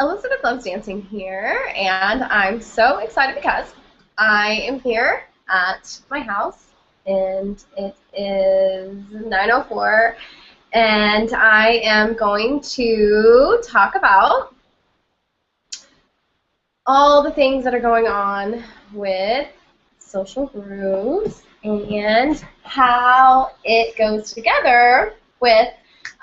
Elizabeth Loves Dancing here, and I'm so excited because I am here at my house, and it is 9:04, and I am going to talk about all the things that are going on with social grooves and how it goes together with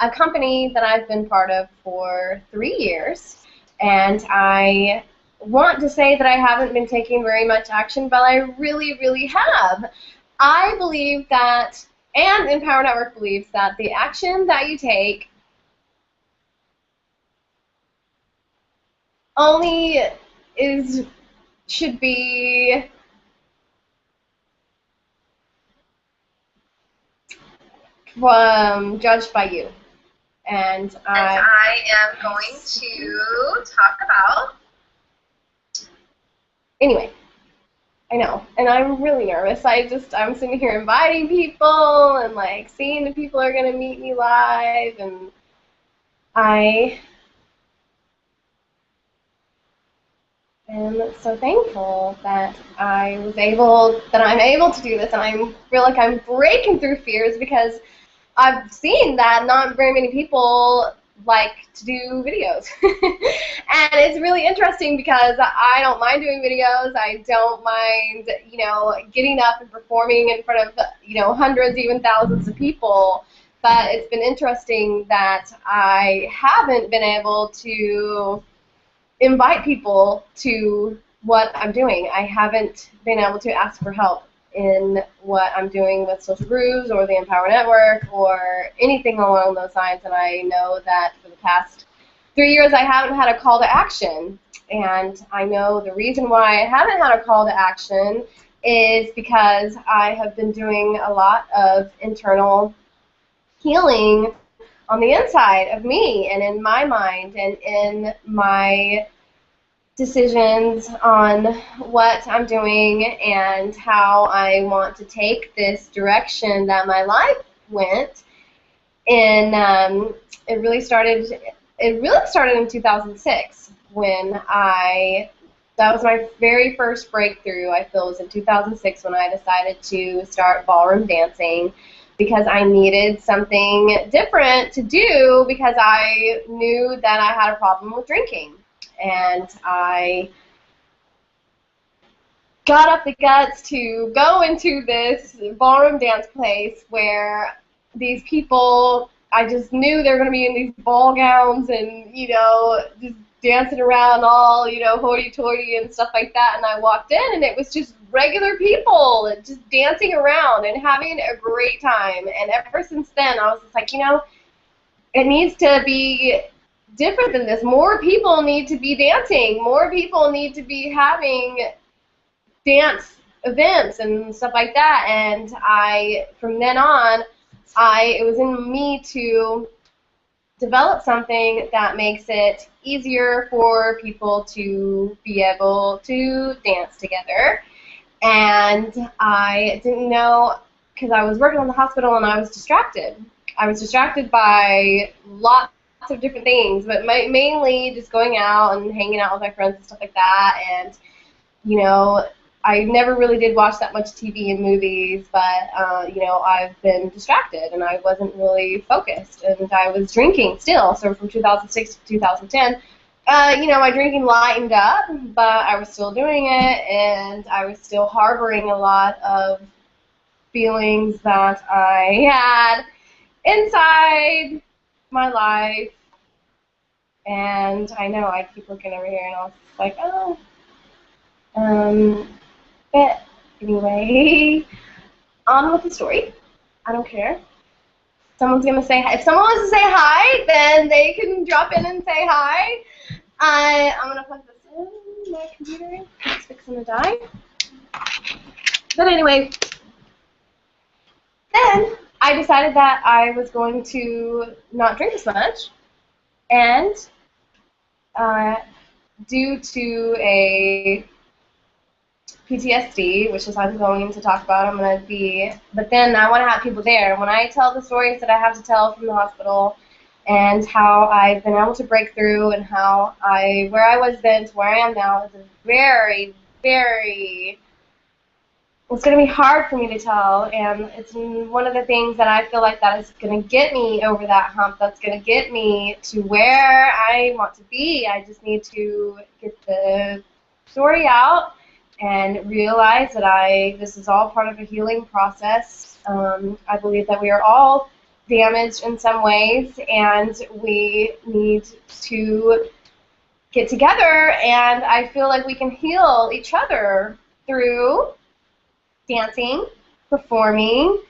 a company that I've been part of for 3 years. And I want to say that I haven't been taking very much action, but I really, really have. I believe that, and Empower Network believes that the action that you take only should be judged by you. And I am going to talk about. Anyway, I know, and I'm really nervous. I'm sitting here inviting people and like seeing if people are going to meet me live, and I am so thankful that I'm able to do this, and I feel like I'm breaking through fears because I've seen that not very many people like to do videos. And it's really interesting because I don't mind doing videos. I don't mind, getting up and performing in front of, hundreds, even thousands of people. But it's been interesting that I haven't been able to invite people to what I'm doing. I haven't been able to ask for help in what I'm doing with Social Groovz or the Empower Network or anything along those lines, and I know that for the past 3 years I haven't had a call to action, and I know the reason why I haven't had a call to action is because I have been doing a lot of internal healing on the inside of me and in my mind and in my decisions on what I'm doing and how I want to take this direction that my life went. And it really started in 2006 when that was my very first breakthrough. I feel it was in 2006 when I decided to start ballroom dancing because I needed something different to do because I knew that I had a problem with drinking. And I got up the guts to go into this ballroom dance place where these people, I just knew they were going to be in these ball gowns and, just dancing around all, hoity-toity and stuff like that. And I walked in and it was just regular people just dancing around and having a great time. And ever since then, I was just like, it needs to be different than this. More people need to be dancing. More people need to be having dance events and stuff like that. And from then on, it was in me to develop something that makes it easier for people to be able to dance together. And I didn't know, because I was working in the hospital and I was distracted. I was distracted by lots of different things, but mainly just going out and hanging out with my friends and stuff like that. And I never really did watch that much TV and movies, but I've been distracted and I wasn't really focused, and I was drinking still. So from 2006 to 2010, my drinking lightened up, but I was still doing it, and I was still harboring a lot of feelings that I had inside my life. And I know I keep looking over here and I was like, oh. But anyway, on with the story. I don't care. Someone's gonna say hi. If someone wants to say hi, then they can drop in and say hi. I'm gonna plug this in my computer. It's fixing to die. But anyway, then I decided that I was going to not drink as much, and due to a PTSD, which is I'm going to talk about, but then I want to have people there. When I tell the stories that I have to tell from the hospital, and how I've been able to break through, and how where I was then to where I am now is a very, very, it's going to be hard for me to tell, and it's one of the things that I feel like that is going to get me over that hump, that's going to get me to where I want to be. I just need to get the story out and realize that this is all part of a healing process. I believe that we are all damaged in some ways, and we need to get together, and I feel like we can heal each other through dancing, performing,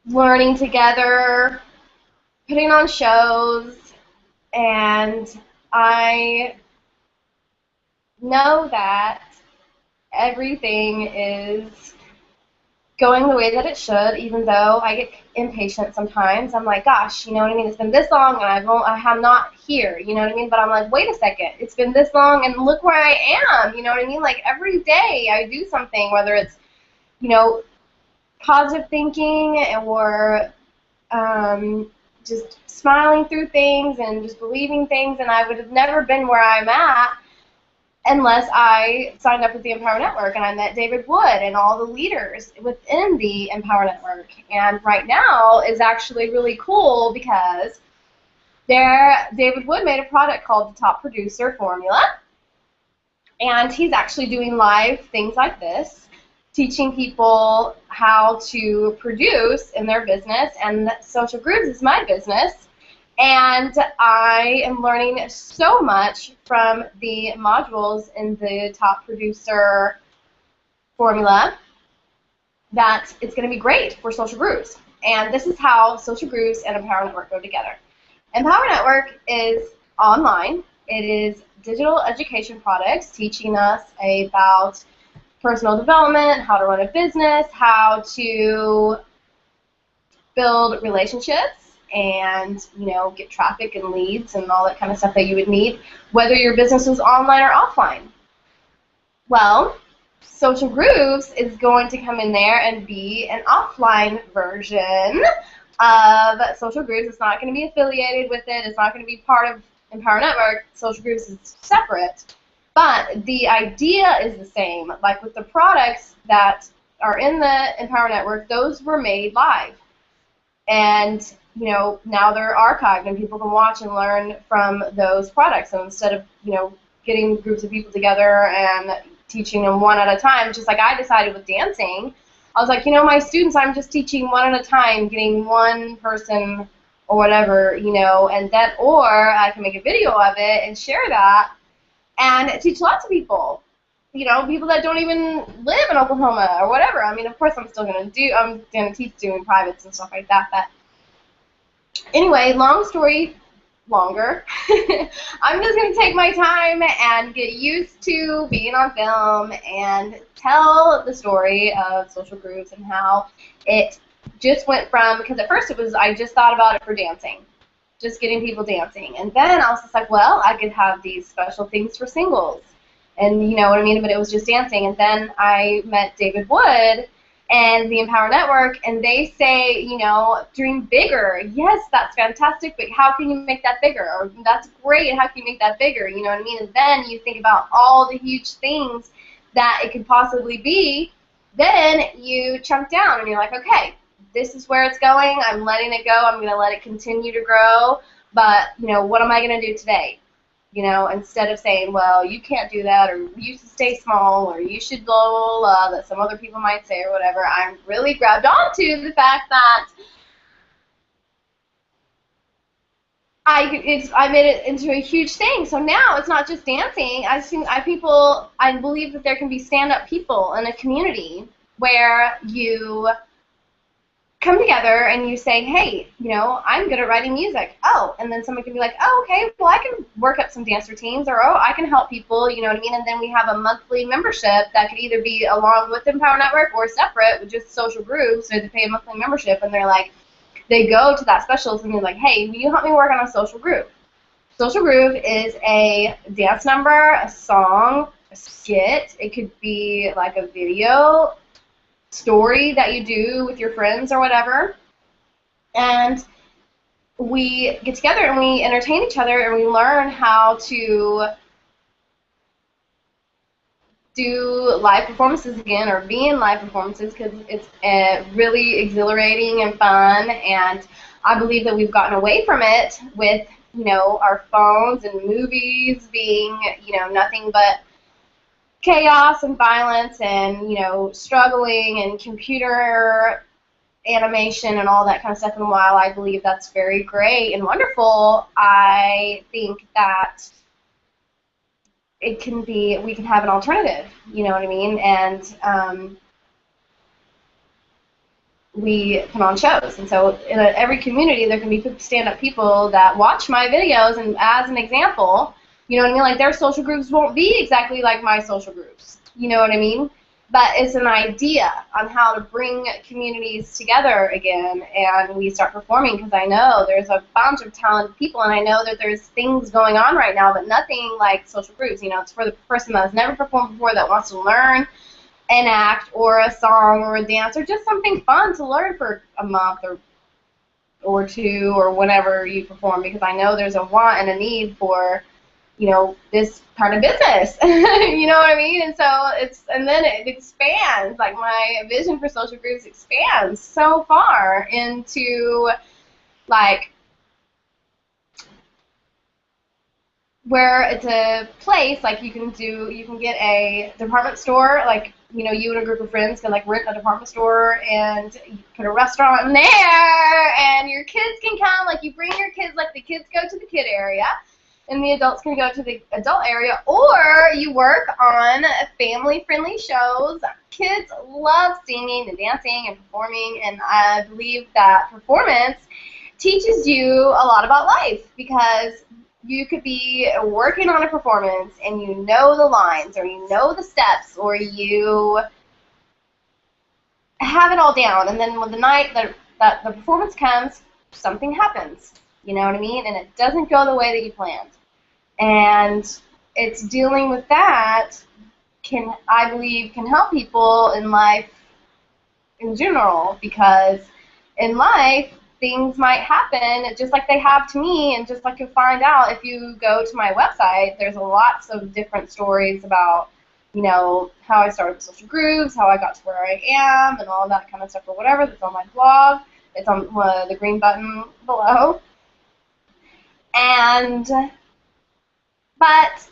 learning together, putting on shows, and I know that everything is going the way that it should, even though I get impatient sometimes. I'm like, gosh, you know what I mean? It's been this long and I have not here, you know what I mean? But I'm like, wait a second, it's been this long and look where I am, you know what I mean? Like every day I do something, whether it's, you know, positive thinking or just smiling through things and just believing things, and I would have never been where I'm at unless I signed up with the Empower Network and I met David Wood and all the leaders within the Empower Network. And right now is actually really cool because David Wood made a product called the Top Producer Formula, and he's actually doing live things like this, teaching people how to produce in their business, and Social Groovz is my business. And I am learning so much from the modules in the Top Producer Formula that it's going to be great for Social Groovz. And this is how Social Groovz and Empower Network go together. Empower Network is online. It is digital education products teaching us about personal development, how to run a business, how to build relationships, and, you know, get traffic and leads and all that kind of stuff that you would need, whether your business was online or offline. Well, Social Groovz is going to come in there and be an offline version of Social Groovz. It's not going to be affiliated with it. It's not going to be part of Empower Network. Social Groovz is separate. But the idea is the same. Like with the products that are in the Empower Network, those were made live. And, you know, now they're archived and people can watch and learn from those products. And instead of, you know, getting groups of people together and teaching them one at a time, just like I decided with dancing, I was like, you know, my students, I'm just teaching one at a time, getting one person or whatever, you know, and that, or I can make a video of it and share that and teach lots of people, you know, people that don't even live in Oklahoma or whatever. I mean, of course, I'm going to teach doing privates and stuff like that, but anyway, long story longer, I'm just going to take my time and get used to being on film and tell the story of Social Groovz and how it just went from, because at first it was, I just thought about it for dancing, just getting people dancing, and then I was just like, well, I could have these special things for singles, and you know what I mean, but it was just dancing. And then I met David Wood and the Empower Network, and they say, you know, dream bigger. Yes, that's fantastic, but how can you make that bigger? Or that's great, how can you make that bigger? You know what I mean? And then you think about all the huge things that it could possibly be, then you chunk down and you're like, okay, this is where it's going, I'm letting it go, I'm going to let it continue to grow, but, you know, what am I going to do today? You know, instead of saying, well, you can't do that, or you should stay small, or you should blah, blah, blah, that some other people might say or whatever, I'm really grabbed onto the fact that I made it into a huge thing. So now it's not just dancing. I believe that there can be stand-up people in a community where you come together and you say, hey, you know, I'm good at writing music. Oh, and then someone can be like, oh, okay, well, I can work up some dance routines, or, oh, I can help people, you know what I mean? And then we have a monthly membership that could either be along with Empower Network or separate with just Social Groovz, so they pay a monthly membership, and they're like, they go to that specialist and they're like, hey, will you help me work on a Social Groove? Social Groove is a dance number, a song, a skit. It could be like a video story that you do with your friends or whatever, and we get together and we entertain each other and we learn how to do live performances again or be in live performances, because it's really exhilarating and fun. And I believe that we've gotten away from it with, you know, our phones and movies being, you know, nothing but chaos and violence and, you know, struggling and computer animation and all that kind of stuff. And while I believe that's very great and wonderful, I think that it can be, we can have an alternative, you know what I mean? And we put on shows. And so in every community there can be stand-up people that watch my videos, and as an example, you know what I mean? Like, their social groups won't be exactly like my social groups, you know what I mean? But it's an idea on how to bring communities together again, and we start performing, because I know there's a bunch of talented people, and I know that there's things going on right now, but nothing like social groups. You know, it's for the person that has never performed before, that wants to learn an act or a song or a dance or just something fun to learn for a month or two or whenever you perform, because I know there's a want and a need for, you know, this kind of business. You know what I mean? And so and then it expands. Like, my vision for social groups expands so far into, like, where it's a place, like, you can get a department store, like, you know, you and a group of friends can, like, rent a department store, and you put a restaurant in there, and your kids can come, like, you bring your kids, like, the kids go to the kid area, and the adults can go to the adult area, or you work on family-friendly shows. Kids love singing and dancing and performing, and I believe that performance teaches you a lot about life, because you could be working on a performance and you know the lines, or you know the steps, or you have it all down, and then when the night that the performance comes, something happens, you know what I mean? And it doesn't go the way that you planned. And it's dealing with that I believe, can help people in life in general, because in life, things might happen just like they have to me, and just like you'll find out if you go to my website. There's lots of different stories about, you know, how I started with Social Groovz, how I got to where I am, and all that kind of stuff or whatever. That's on my blog. It's on the green button below. But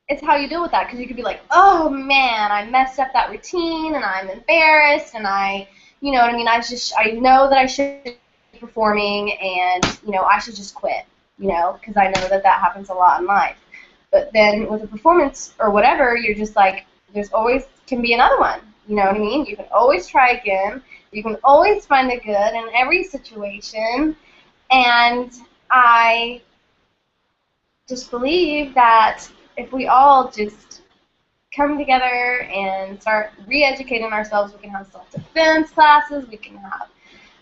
it's how you deal with that, because you could be like, oh man, I messed up that routine, and I'm embarrassed, and you know what I mean, I know that I should be performing, and, you know, I should just quit, you know, because I know that happens a lot in life. But then with a performance or whatever, you're just like, there's always can be another one, you know what I mean? You can always try again. You can always find the good in every situation, and I just believe that if we all just come together and start re-educating ourselves, we can have self-defense classes, we can have,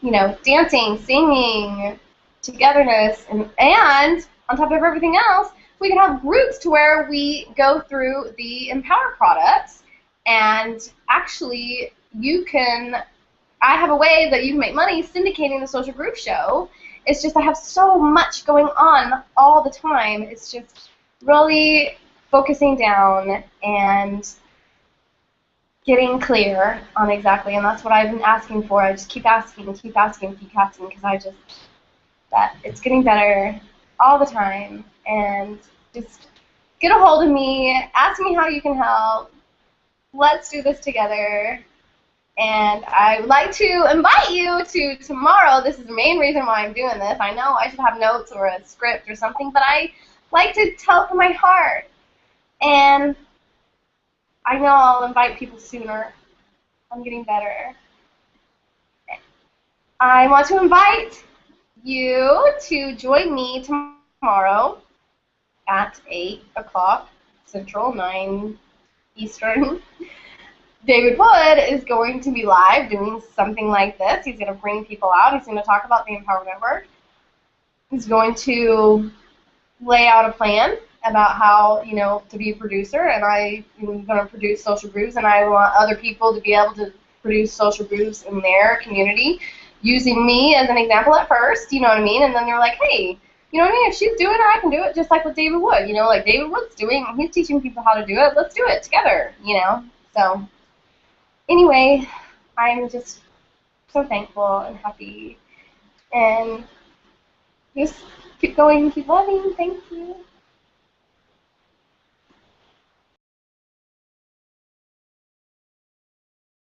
you know, dancing, singing, togetherness, and on top of everything else, we can have groups to where we go through the Empower products, and actually I have a way that you can make money syndicating the Social Group show. It's just I have so much going on all the time. It's just really focusing down and getting clear on exactly, and that's what I've been asking for. I just keep asking and keep asking and keep asking, because that it's getting better all the time. And just get a hold of me, ask me how you can help. Let's do this together. And I would like to invite you to tomorrow. This is the main reason why I'm doing this. I know I should have notes or a script or something, but I like to tell from my heart. And I know I'll invite people sooner. I'm getting better. I want to invite you to join me tomorrow at 8 o'clock Central, 9 Eastern. David Wood is going to be live doing something like this. He's going to bring people out. He's going to talk about the Empower Network. He's going to lay out a plan about how, you know, to be a producer, and I'm going to produce Social Grooves, and I want other people to be able to produce Social Grooves in their community, using me as an example at first, you know what I mean? And then they're like, hey, you know what I mean? If she's doing it, I can do it, just like what David Wood. You know, like David Wood's doing, he's teaching people how to do it. Let's do it together, you know? So, anyway, I'm just so thankful and happy. And just keep going, keep loving. Thank you.